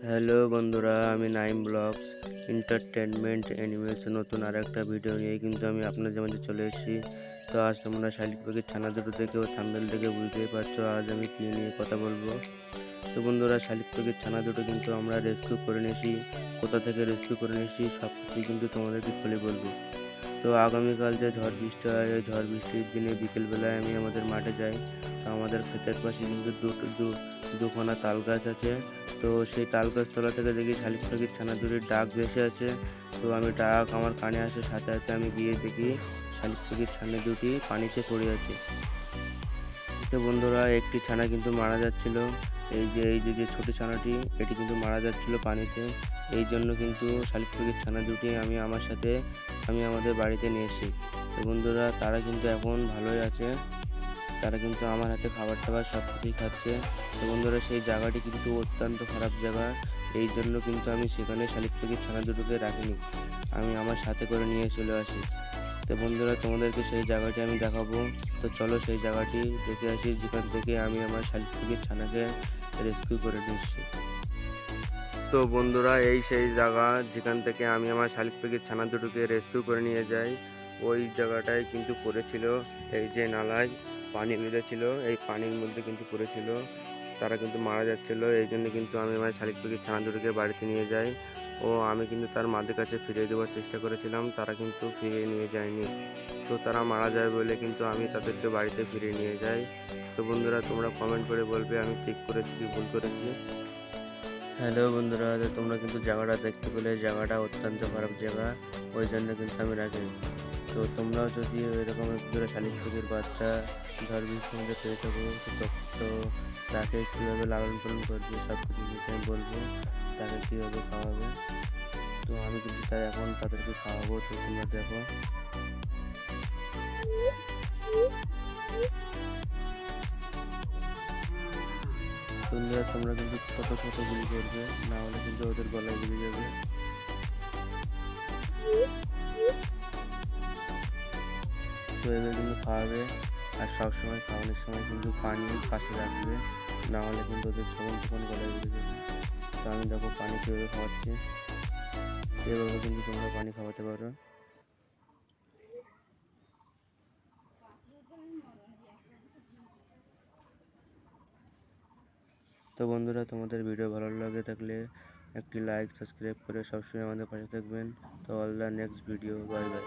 Hello বন্ধুরা, আমি Naim blogs entertainment animals নতুন আর একটা ভিডিও নিয়ে কিন্তু আমি আপনাদের মাঝে চলে এসেছি। তো আজ তোমরা শালিক পাখির ছানা দুটো থেকে ও থাম্বনেল থেকে বুঝতেই পারছো আজ আমি কী নিয়ে কথা বলবো। তো বন্ধুরা, শালিক পাখির ছানা দুটো কিন্তু আমরা রেস্কিউ করে নিয়েছি। কোথা থেকে রেস্কিউ করে নিয়েছি সব কিছুই কিন্তু তোমাদেরকে খুলে বলবো। তো আগামীকাল যে ঝড় বৃষ্টি হয়, এই ঝড় বৃষ্টির দিনে বিকেলবেলায় আমি আমাদের মাঠে যাই। তো আমাদের ক্ষেতের পাশে কিন্তু দুখানা তাল গাছ আছে। তো সেই তাল গাছ তলা থেকে দেখি শালিক পাখির ছানা দুটির ডাক ভেসে আছে। তো আমি ডাক আমার কানে আসে, সাথে সাথে আমি গিয়ে দেখি শালিক পাখির ছানা দুটি পানিতে পড়ে আছে। তো বন্ধুরা, একটি ছানা কিন্তু মারা যাচ্ছিল। এই যে ছোট ছানাটি, এটি কিন্তু মারা যাচ্ছিল পানিতে। এই জন্য কিন্তু শালিক পাখির ছানা দুটি আমি আমাদের বাড়িতে নিয়ে এসেছি। তো বন্ধুরা, তারা কিন্তু এখন ভালোই আছে। তারা কিন্তু আমার হাতে খাবার টাবার সব কিছুই খাচ্ছে। তো বন্ধুরা, সেই জায়গাটি কিন্তু অত্যন্ত খারাপ জায়গা। এই জন্য কিন্তু আমি সেখানে শালিক পাখির ছানা দুটোকে রাখিনি, আমি আমার সাথে করে নিয়ে চলে আসি। তো বন্ধুরা, তোমাদেরকে সেই জায়গাটি আমি দেখাবো। তো চলো সেই জায়গাটি দেখে আসি, যেখান থেকে আমি আমার শালিক পাখির ছানাকে রেস্কিউ করে নিচ্ছি। তো বন্ধুরা, এই সেই জায়গা যেখান থেকে আমি আমার শালিক পাখির ছানা দুটোকে রেস্কিউ করে নিয়ে যাই। ওই জায়গাটায় কিন্তু পড়েছিল, এই যে নালায় পানি বেঁধেছিল, এই পানির মধ্যে কিন্তু পড়েছিল। তারা কিন্তু মারা যাচ্ছিল। এই জন্য কিন্তু আমি আমার শালিক পাখির ছানা দুটোকে বাড়িতে নিয়ে যাই। ও আমি কিন্তু তার মাদের কাছে ফিরিয়ে দেওয়ার চেষ্টা করেছিলাম, তারা কিন্তু ফিরিয়ে নিয়ে যায়নি। তো তারা মারা যায় বলে কিন্তু আমি তাদেরকে বাড়িতে ফিরিয়ে নিয়ে যাই। তো বন্ধুরা, তোমরা কমেন্ট করে বলবে আমি ঠিক করেছি কি ভুল করেছি। হ্যালো বন্ধুরা, তো তোমরা কিন্তু জায়গাটা দেখতে পেলে, জায়গাটা অত্যন্ত খারাপ জায়গা, ওই জন্য কিন্তু আমি রাখিনি। তো তোমরাও যদি এরকম একটু শালিক পাখির বাচ্চা ঝড় বৃষ্টির মধ্যে পেয়ে থাকো, তো তাকে কীভাবে লালন পালন করবে সব কিছু কিন্তু আমি বলবো, তাকে কীভাবে খাওয়াবে। তো আমি কিন্তু তাই এখন তাদেরকে খাওয়াবো। তো তোমরা দেখো। বন্ধুরা, তোমরা কিন্তু ছোট ছোট গুলি করবে, না হলে কিন্তু ওদের গলায় লেগে যাবে। তো এবার কিন্তু খাওয়াবে, আর সবসময় খাওয়ানোর সময় কিন্তু পানি পাশে রাখবে, না হলে কিন্তু ওদের তখন গলায় বেড়ে যাবে। তো আমি দেখো পানি কীভাবে খাওয়াচ্ছি, এভাবে কিন্তু তোমরা পানি খাওয়াতে পারো। তো বন্ধুরা, তোমাদের ভিডিও ভালো লাগে থাকলে একটি লাইক সাবস্ক্রাইব করে সবসময় আমাদের পাশে থাকবেন। তো all the next video, bye bye.